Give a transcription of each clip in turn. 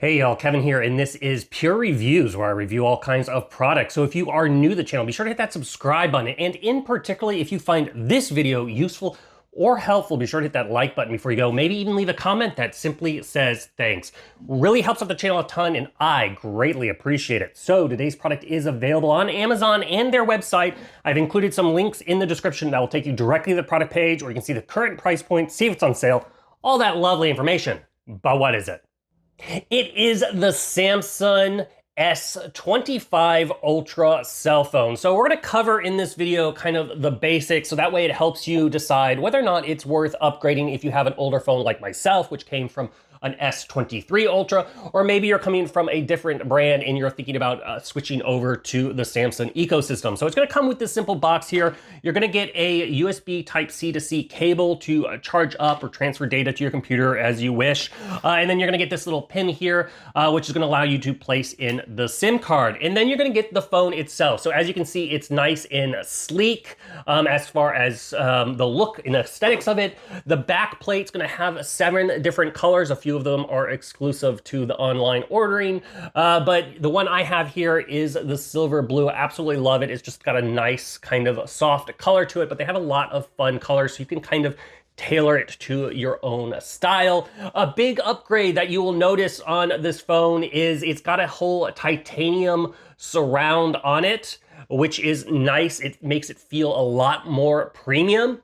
Hey y'all, Kevin here, and this is Pure Reviews, where I review all kinds of products. So if you are new to the channel, be sure to hit that subscribe button. And in particular, if you find this video useful or helpful, be sure to hit that like button before you go. Maybe even leave a comment that simply says thanks. Really helps out the channel a ton, and I greatly appreciate it. So today's product is available on Amazon and their website. I've included some links in the description that will take you directly to the product page, where you can see the current price point, see if it's on sale, all that lovely information. But what is it? It is the Samsung S25 Ultra cell phone. So we're going to cover in this video kind of the basics, so that way it helps you decide whether or not it's worth upgrading if you have an older phone like myself, which came from an S23 Ultra, or maybe you're coming from a different brand and you're thinking about switching over to the Samsung ecosystem. So it's going to come with this simple box here. You're going to get a USB Type-C to C cable to charge up or transfer data to your computer as you wish. And then you're going to get this little pin here, which is going to allow you to place in the SIM card. And then you're going to get the phone itself. So as you can see, it's nice and sleek as far as the look and aesthetics of it. The back plate's going to have 7 different colors. A few of them are exclusive to the online ordering, but the one I have here is the silver blue. I absolutely love it. It's just got a nice kind of soft color to it, but they have a lot of fun colors, so you can kind of tailor it to your own style. A big upgrade that you will notice on this phone is it's got a whole titanium surround on it, which is nice. It makes it feel a lot more premium.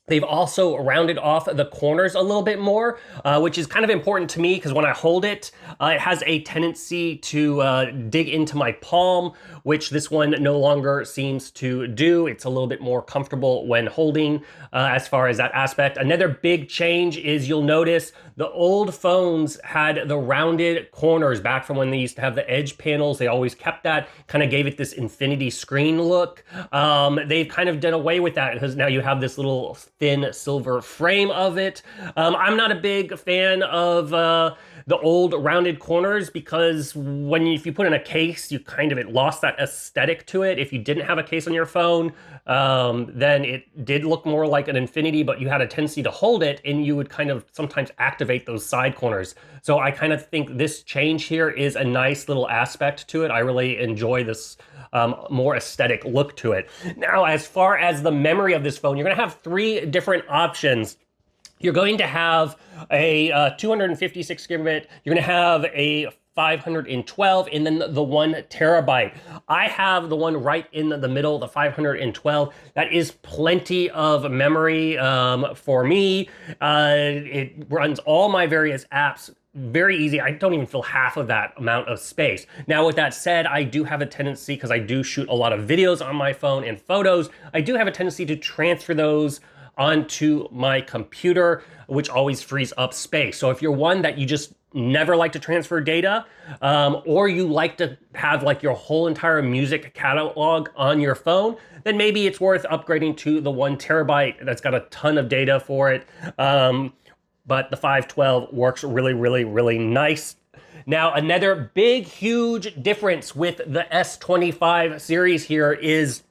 They've also rounded off the corners a little bit more, which is kind of important to me because when I hold it, it has a tendency to dig into my palm, which this one no longer seems to do. It's a little bit more comfortable when holding as far as that aspect. Another big change is you'll notice the old phones had the rounded corners back from when they used to have the edge panels. They always kept that, kind of gave it this infinity screen look. They've kind of done away with that because now you have this little thin silver frame of it. I'm not a big fan of the old rounded corners because if you put in a case, you kind of, it lost that aesthetic to it. If you didn't have a case on your phone, then it did look more like an infinity, but you had a tendency to hold it and you would kind of sometimes activate those side corners. So I kind of think this change here is a nice little aspect to it. I really enjoy this more aesthetic look to it. Now, as far as the memory of this phone, you're going to have 3 different options. You're going to have a 256 gigabit, you're going to have a 512, and then the 1 terabyte. I have the one right in the middle, the 512. That is plenty of memory for me. It runs all my various apps very easy. I don't even fill half of that amount of space. Now, with that said, I do have a tendency, because I do shoot a lot of videos on my phone and photos, I do have a tendency to transfer those onto my computer, which always frees up space. So if you're one that you just never like to transfer data, or you like to have like your whole entire music catalog on your phone, then maybe it's worth upgrading to the 1 terabyte that's got a ton of data for it. But the 512 works really, really, really nice. Now, another big, huge difference with the S25 series here is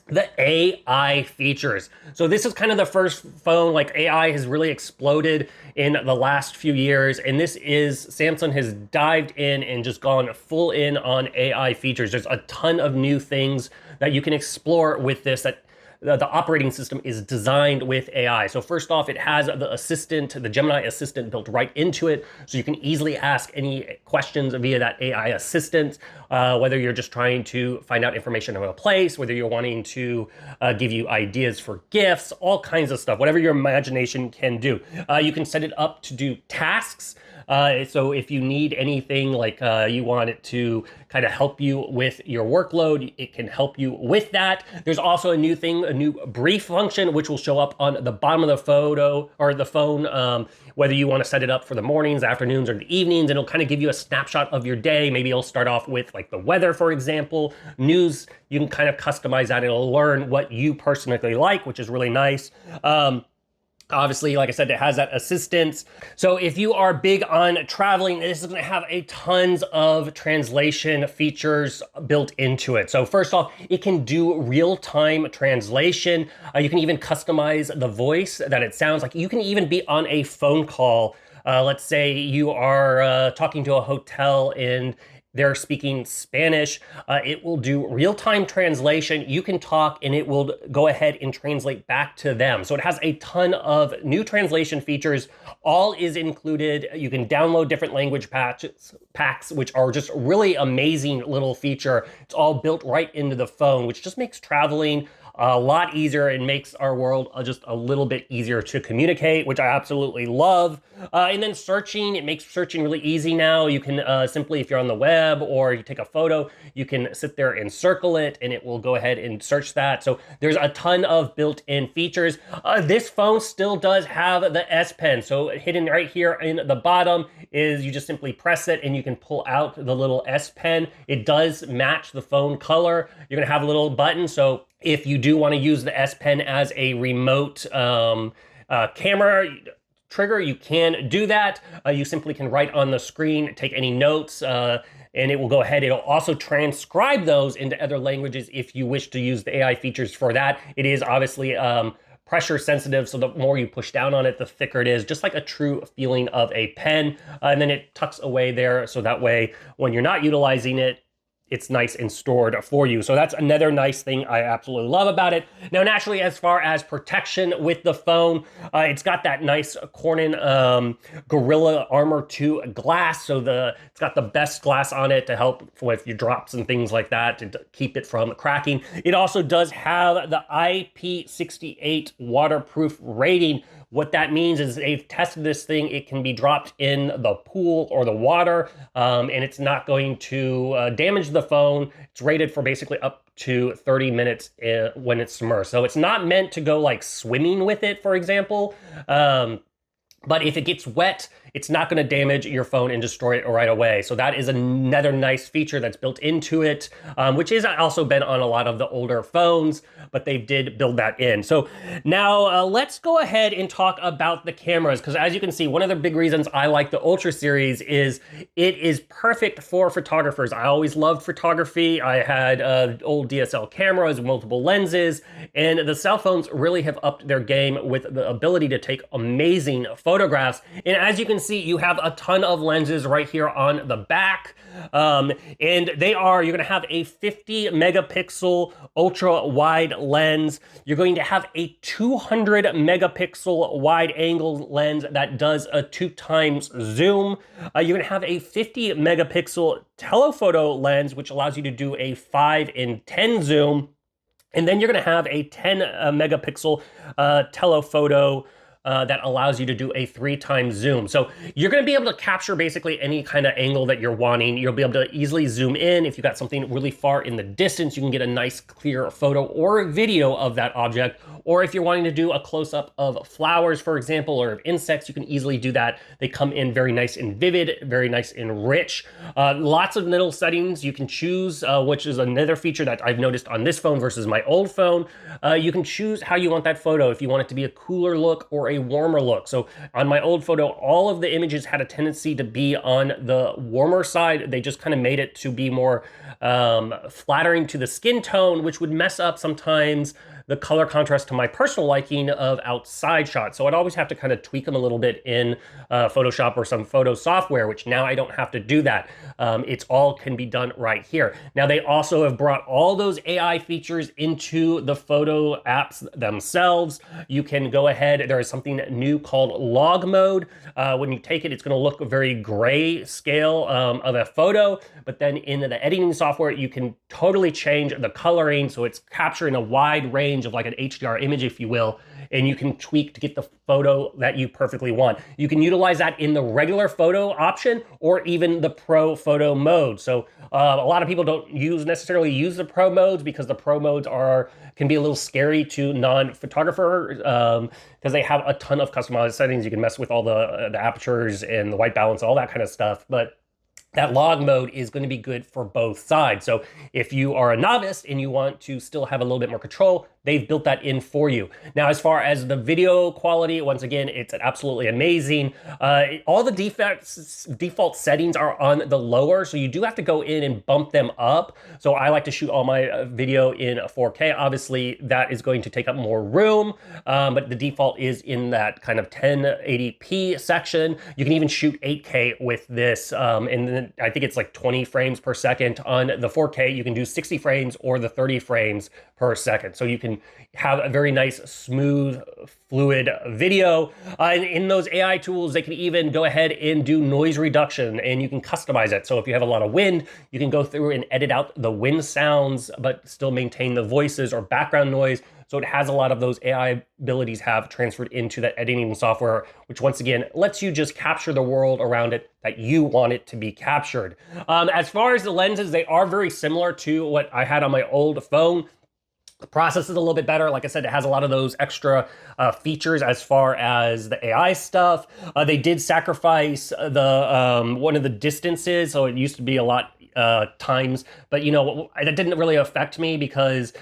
the AI features. So this is kind of the first phone, like AI has really exploded in the last few years. And this is, Samsung has dived in and just gone full in on AI features. There's a ton of new things that you can explore with this, that the operating system is designed with AI. So first off, it has the assistant, the Gemini assistant built right into it. So you can easily ask any questions via that AI assistant, whether you're just trying to find out information about a place, whether you're wanting to give you ideas for gifts, all kinds of stuff, whatever your imagination can do. You can set it up to do tasks. So if you need anything, like you want it to kind of help you with your workload, it can help you with that. There's also a new thing, a new brief function, which will show up on the bottom of the photo or the phone, whether you want to set it up for the mornings, afternoons, or the evenings. And it'll kind of give you a snapshot of your day. Maybe it'll start off with like the weather, for example, news. You can kind of customize that. It'll learn what you personally like, which is really nice. Obviously, like I said, it has that assistance. So if you are big on traveling, this is going to have a tons of translation features built into it. So first off, it can do real-time translation. You can even customize the voice that it sounds like. You can even be on a phone call Let's say you are talking to a hotel and they're speaking Spanish. It will do real-time translation. You can talk and it will go ahead and translate back to them. So it has a ton of new translation features. All is included. You can download different language packs, which are just really amazing little feature. It's all built right into the phone, which just makes traveling a lot easier and makes our world just a little bit easier to communicate, which I absolutely love. And then searching, it makes searching really easy now. You can simply, if you're on the web or you take a photo, you can sit there and circle it and it will go ahead and search that. So there's a ton of built-in features. This phone still does have the S Pen. So hidden right here in the bottom is you just simply press it and you can pull out the little S Pen. It does match the phone color. You're gonna have a little button. So if you do want to use the S Pen as a remote camera trigger, you can do that. You simply can write on the screen, take any notes, and it will go ahead. It'll also transcribe those into other languages if you wish to use the AI features for that. It is obviously pressure sensitive, so the more you push down on it, the thicker it is, just like a true feeling of a pen. And then it tucks away there, so that way when you're not utilizing it, it's nice and stored for you. So that's another nice thing I absolutely love about it. Now, naturally, as far as protection with the phone, it's got that nice Corning Gorilla Armor 2 glass. So it's got the best glass on it to help if you drops and things like that to keep it from cracking. It also does have the IP68 waterproof rating. What that means is they've tested this thing. It can be dropped in the pool or the water, and it's not going to damage the phone. It's rated for basically up to 30 minutes when it's submerged. So it's not meant to go like swimming with it, for example. But if it gets wet, it's not going to damage your phone and destroy it right away. So that is another nice feature that's built into it, which is also been on a lot of the older phones, but they did build that in. So now let's go ahead and talk about the cameras, because as you can see, one of the big reasons I like the Ultra series is it is perfect for photographers. I always loved photography. I had old DSL cameras, multiple lenses, and the cell phones really have upped their game with the ability to take amazing photographs. And as you can see, you have a ton of lenses right here on the back. And you're going to have a 50 megapixel ultra wide lens. You're going to have a 200 megapixel wide angle lens that does a 2x zoom. You're going to have a 50 megapixel telephoto lens, which allows you to do a 5 and 10 zoom. And then you're going to have a 10 megapixel telephoto that allows you to do a 3x zoom. So you're going to be able to capture basically any kind of angle that you're wanting. You'll be able to easily zoom in. If you've got something really far in the distance, you can get a nice clear photo or video of that object. Or if you're wanting to do a close-up of flowers, for example, or of insects, you can easily do that. They come in very nice and vivid, very nice and rich. Lots of little settings you can choose, which is another feature that I've noticed on this phone versus my old phone. You can choose how you want that photo, if you want it to be a cooler look or a warmer look. So on my old photo, all of the images had a tendency to be on the warmer side. They just kind of made it to be more flattering to the skin tone, which would mess up sometimes the color contrast to my personal liking of outside shots. So I'd always have to kind of tweak them a little bit in Photoshop or some photo software, which now I don't have to do that. It's all can be done right here. Now they also have brought all those AI features into the photo apps themselves. You can go ahead, there is something new called log mode. When you take it, it's gonna look very gray scale of a photo, but then in the editing software, you can totally change the coloring. So it's capturing a wide range of like an HDR image, if you will, and you can tweak to get the photo that you perfectly want. You can utilize that in the regular photo option or even the pro photo mode. So a lot of people don't necessarily use the pro modes because the pro modes can be a little scary to non-photographers because they have a ton of customized settings. You can mess with all the apertures and the white balance, all that kind of stuff. But that log mode is going to be good for both sides. So if you are a novice and you want to still have a little bit more control, they've built that in for you. Now, as far as the video quality, once again, it's absolutely amazing. All the default settings are on the lower, so you do have to go in and bump them up. So I like to shoot all my video in 4K. Obviously, that is going to take up more room, but the default is in that kind of 1080p section. You can even shoot 8K with this, and then I think it's like 20 frames per second. On the 4K, you can do 60 frames or the 30 frames per second. So you can have a very nice, smooth, fluid video. And in those AI tools, they can even go ahead and do noise reduction, and you can customize it. So if you have a lot of wind, you can go through and edit out the wind sounds, but still maintain the voices or background noise. So it has a lot of those AI abilities have transferred into that editing software, which once again lets you just capture the world around it that you want it to be captured. As far as the lenses, they are very similar to what I had on my old phone. The process is a little bit better. Like I said, it has a lot of those extra features as far as the AI stuff. They did sacrifice the one of the distances, so it used to be a lot times, but you know, that didn't really affect me because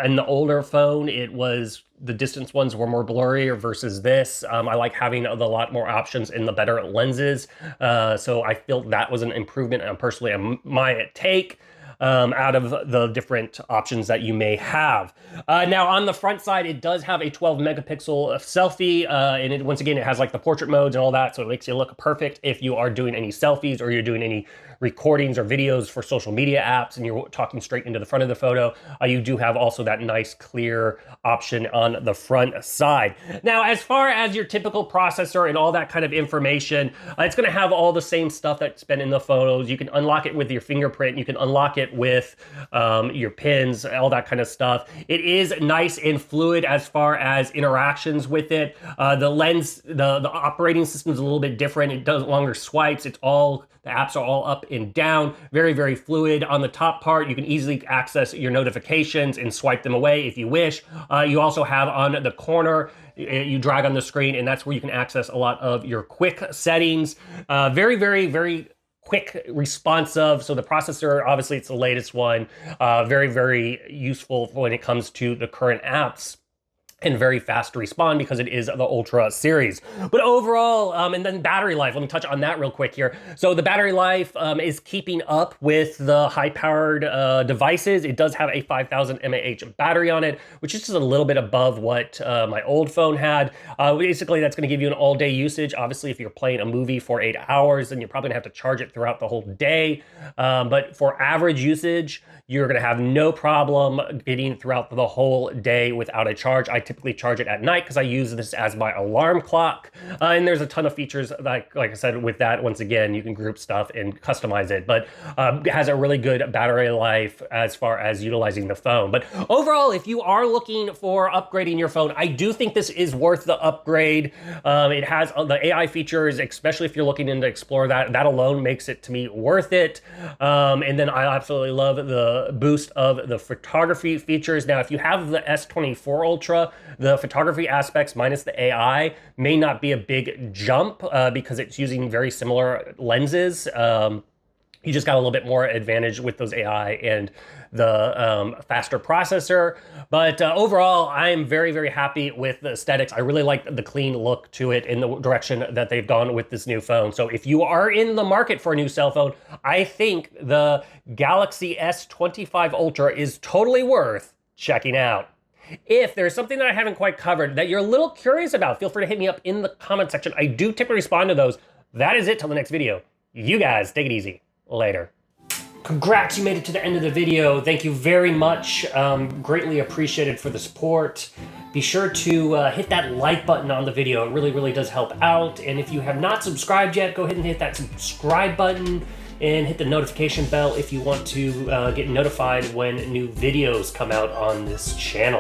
in the older phone, it was the distance ones were more blurry versus this. I like having a lot more options in the better lenses. So I feel that was an improvement, and personally, my take out of the different options that you may have. Now on the front side, it does have a 12 megapixel selfie, and it, once again, it has like the portrait modes and all that, so it makes you look perfect if you are doing any selfies or you're doing any recordings or videos for social media apps and you're talking straight into the front of the photo. You do have also that nice clear option on the front side. Now, as far as your typical processor and all that kind of information, it's gonna have all the same stuff that's been in the photos. You can unlock it with your fingerprint, you can unlock it with your pins, all that kind of stuff. It is nice and fluid as far as interactions with it. The lens, the operating system is a little bit different. It does longer swipes. It's all, the apps are all up and down, very, very fluid. On the top part, you can easily access your notifications and swipe them away if you wish. You also have on the corner, you drag on the screen, and that's where you can access a lot of your quick settings. Very, very, very quick responsive. So the processor, obviously it's the latest one, very, very useful when it comes to the current apps, and very fast to respond because it is the Ultra series. But overall, and then battery life, let me touch on that real quick here. So the battery life is keeping up with the high-powered devices. It does have a 5,000 mAh battery on it, which is just a little bit above what my old phone had. Basically, that's gonna give you an all-day usage. Obviously, if you're playing a movie for 8 hours, then you're probably gonna have to charge it throughout the whole day. But for average usage, you're gonna have no problem getting throughout the whole day without a charge. I typically charge it at night because I use this as my alarm clock. And there's a ton of features, like I said, with that. Once again, you can group stuff and customize it, but it has a really good battery life as far as utilizing the phone. But overall, if you are looking for upgrading your phone, I do think this is worth the upgrade. It has the AI features, especially if you're looking to explore that. That alone makes it, to me, worth it. And then I absolutely love the boost of the photography features. Now, if you have the S24 Ultra, the photography aspects minus the AI may not be a big jump because it's using very similar lenses. You just got a little bit more advantage with those AI and the faster processor. But overall, I'm very, very happy with the aesthetics. I really like the clean look to it in the direction that they've gone with this new phone. So if you are in the market for a new cell phone, I think the Galaxy S25 Ultra is totally worth checking out. If there's something that I haven't quite covered that you're a little curious about, feel free to hit me up in the comment section. I do typically respond to those. That is it till the next video. You guys take it easy. Later. Congrats, you made it to the end of the video. Thank you very much. Greatly appreciated for the support. Be sure to hit that like button on the video. It really, really does help out. And if you have not subscribed yet, go ahead and hit that subscribe button and hit the notification bell if you want to get notified when new videos come out on this channel.